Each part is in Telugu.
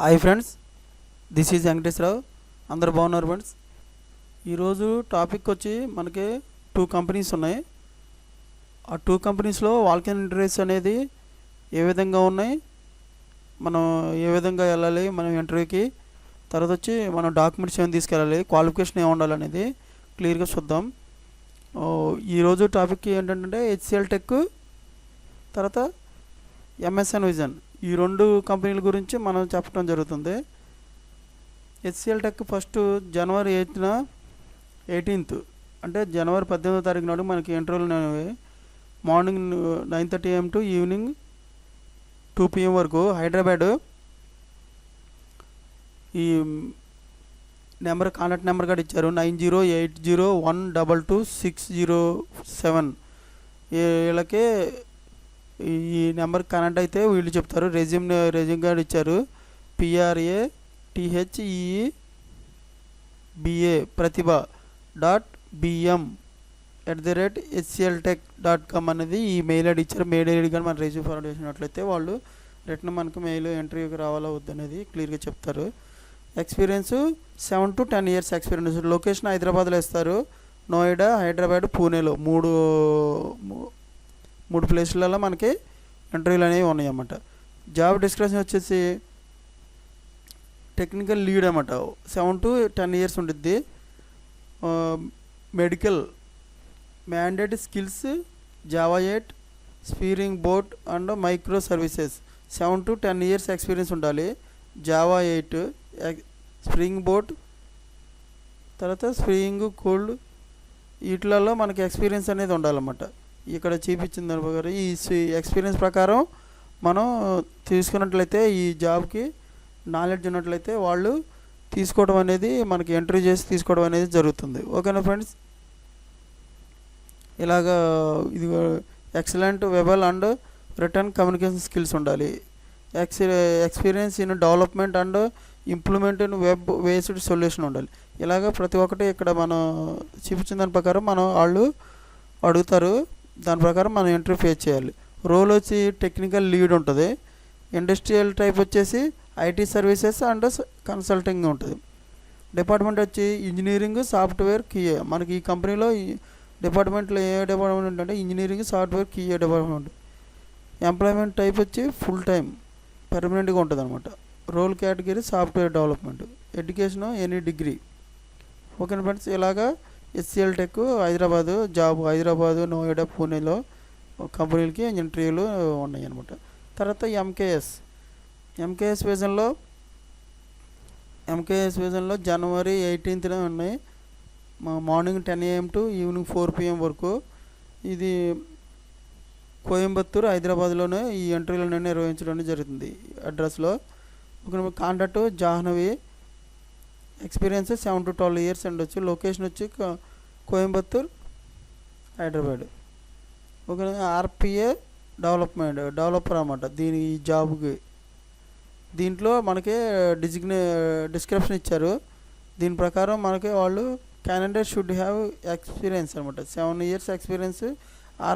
Hi friends, this is Venkateswararao. అందరు బాగున్నారు ఫ్రెండ్స్. ఈరోజు టాపిక్ వచ్చి మనకి 2 కంపెనీస్ ఉన్నాయి. ఆ 2 కంపెనీస్లో వాల్కెన్ ఇంటర్వ్యూస్ అనేది ఏ విధంగా ఉన్నాయి, మనం ఏ విధంగా వెళ్ళాలి మనం ఇంటర్వ్యూకి, తర్వాత వచ్చి మనం డాక్యుమెంట్స్ ఏమైనా తీసుకెళ్ళాలి, క్వాలిఫికేషన్ ఏమి ఉండాలనేది క్లియర్గా చూద్దాం. ఈరోజు టాపిక్ ఏంటంటే హెచ్సిఎల్ టెక్, తర్వాత ఎంఎస్ఎన్ విజన్, ఈ 2 కంపెనీల గురించి మనం చెప్పడం జరుగుతుంది. హెచ్సిఎల్ టెక్ ఫస్ట్ జనవరి 18th అంటే జనవరి 18వ తారీఖు నాడు మనకి ఇంటర్వ్యూలు అనేవి morning 9:30 AM to evening 2 PM వరకు హైదరాబాద్. ఈ నెంబర్ కాంటాక్ట్ నెంబర్ కూడా ఇచ్చారు 9080122607. వీళ్ళకి ఈ నెంబర్ కనెక్ట్ అయితే వీళ్ళు చెప్తారు. రెజ్యూమ్ కార్డు ఇచ్చారు, PRATHEEBA pratiba.bm@hcltech.com అనేది ఈ మెయిల్ ఐడి ఇచ్చారు. మెయిల్ ఐడి కానీ మన రెజ్యూమ్ ఫార్వర్డ్ చేసినట్లయితే వాళ్ళు రిటర్న్ మనకు మెయిల్ ఇంటర్వ్యూకి రావాలా వద్దనేది క్లియర్గా చెప్తారు. Experience 7 to 10 years experience. Location హైదరాబాద్లో ఇస్తారు, నోయిడా, హైదరాబాద్, పూణేలో మూడు ప్లేసులలో మనకి ఇంటర్వ్యూలు అనేవి ఉన్నాయి అన్నమాట. జాబ్ డిస్క్రిప్షన్ వచ్చేసి టెక్నికల్ లీడ్ అన్నమాట, 7 to 10 years ఉంటుంది. Medical mandate skills Java 8, spring boot and micro services, 7 to 10 years experience ఉండాలి. జావా 8, స్ప్రింగ్ బోట్, తర్వాత స్ప్రింగ్ కోల్డ్, వీటిలలో మనకి ఎక్స్పీరియన్స్ అనేది ఉండాలన్నమాట. ఇక్కడ చూపించిన దాని ప్రకారం ఈ ఎక్స్పీరియన్స్ ప్రకారం మనం తీసుకున్నట్లయితే ఈ జాబ్కి నాలెడ్జ్ ఉన్నట్లయితే వాళ్ళు తీసుకోవడం అనేది మనకి ఎంట్రీ చేసి తీసుకోవడం అనేది జరుగుతుంది. ఓకేనా ఫ్రెండ్స్, ఇలాగా ఇది excellent verbal and written communication skills ఉండాలి. Experience in development and implement in web based solution ఉండాలి. ఇలాగ ప్రతి ఒక్కటి ఇక్కడ మనం చూపించిన దాని ప్రకారం వాళ్ళు అడుగుతారు, దాని ప్రకారం మనం ఇంటర్వ్యూ ఫేస్ చేయాలి. రోల్ వచ్చి టెక్నికల్ లీడ్ ఉంటుంది. ఇండస్ట్రియల్ టైప్ వచ్చేసి ఐటీ సర్వీసెస్ అండ్ కన్సల్టింగ్ ఉంటుంది. డిపార్ట్మెంట్ వచ్చి ఇంజనీరింగ్, సాఫ్ట్వేర్, QA. మనకి ఈ కంపెనీలో ఈ డిపార్ట్మెంట్లో ఏ డిపార్ట్మెంట్ అంటే engineering, software, QA department. Employment type వచ్చి ఫుల్ టైం పర్మనెంట్గా ఉంటుంది అనమాట. Role category software development, education any degree. Okay friends, ఇలాగా HCL tech Hyderabad job, Hyderabad, Noida, పూణేలో కంపెనీలకి ఇంటర్వ్యూలు ఉన్నాయి అనమాట. తర్వాత ఎంకేఎస్ విజన్లో జనవరి 18th ఉన్నాయి, morning 10 AM to evening 4 PM వరకు. ఇది కోయంబత్తూరు, హైదరాబాద్లోనే ఈ ఇంటర్వ్యూలను నిర్వహించడం జరుగుతుంది అడ్రస్లో. ఒక contact Jahnavi, experience 7 to 12 years ఉండొచ్చు. లొకేషన్ వచ్చి కోయంబత్తూర్, హైదరాబాద్. ఒక RPA డెవలపర్ అన్నమాట ఈ జాబ్కి. దీంట్లో మనకి డిస్క్రిప్షన్ ఇచ్చారు. దీని ప్రకారం మనకి వాళ్ళు క్యాండిడేట్ షుడ్ హ్యావ్ ఎక్స్పీరియన్స్ అనమాట, 7 years experience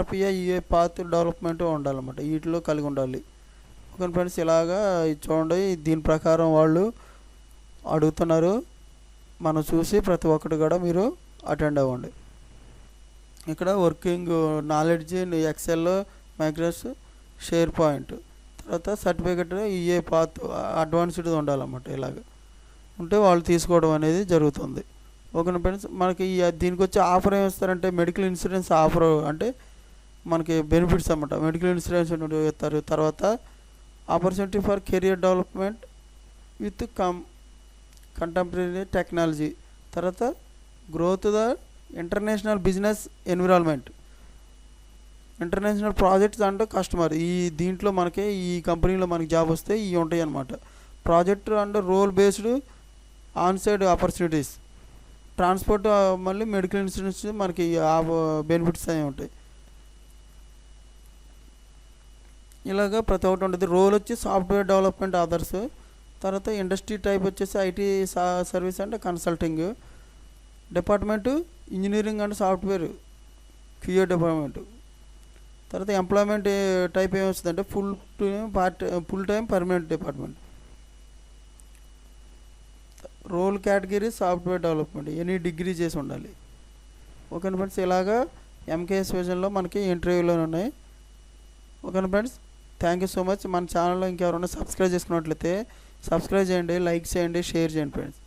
RPA path development ఉండాలన్నమాట, వీటిలో కలిగి ఉండాలి. ఓకే ఫ్రెండ్స్, ఇలాగా చూడండి, దీని ప్రకారం వాళ్ళు అడుగుతున్నారు. మనం చూసి ప్రతి ఒక్కటి కూడా మీరు అటెండ్ అవ్వండి. ఇక్కడ working knowledge Excel, Microsoft, SharePoint, తర్వాత సర్టిఫికెట్ EA పాత్ అడ్వాన్స్డ్ ఉండాలన్నమాట. ఇలాగ ఉంటే వాళ్ళు తీసుకోవడం అనేది జరుగుతుంది. ఓకే ఫ్రెండ్స్, మనకి దీనికి వచ్చి ఆఫర్ ఏమి ఇస్తారంటే మెడికల్ ఇన్సూరెన్స్ ఆఫర్, అంటే మనకి బెనిఫిట్స్ అన్నమాట. మెడికల్ ఇన్సూరెన్స్ ఇస్తారు. తర్వాత opportunity for career development with contemporary technology, తర్వాత growth the international business environment, international projects and customer. దీంట్లో మనకి ఈ కంపెనీలో మనకి జాబ్ వస్తే ఇవి ఉంటాయి అన్నమాట. Project and role based onsite opportunities, transport, మళ్ళీ మెడికల్ ఇన్సూరెన్స్ మనకి బెనిఫిట్స్ అనేవి ఉంటాయి. ఇలాగా ప్రతి ఒక్కటి ఉంటుంది. రోల్ వచ్చి సాఫ్ట్వేర్ డెవలప్మెంట్ అదర్స్. తర్వాత ఇండస్ట్రీ టైప్ వచ్చేసి IT service and consulting. Department engineering and software, QA department. తర్వాత ఎంప్లాయ్మెంట్ టైప్ ఏమొస్తుందంటే full time permanent department. Role category software development, any degree చేసి ఉండాలి. ఓకేనా ఫ్రెండ్స్, ఇలాగా ఎంకేఎస్ విజన్లో మనకి ఇంటర్వ్యూలో ఉన్నాయి. ఓకేనా friends, thank you so much. మన ఛానల్లో ఇంకెవరైనా సబ్స్క్రైబ్ చేసుకున్నట్లయితే సబ్స్క్రైబ్ చేయండి, లైక్ చేయండి, షేర్ చేయండి ఫ్రెండ్స్.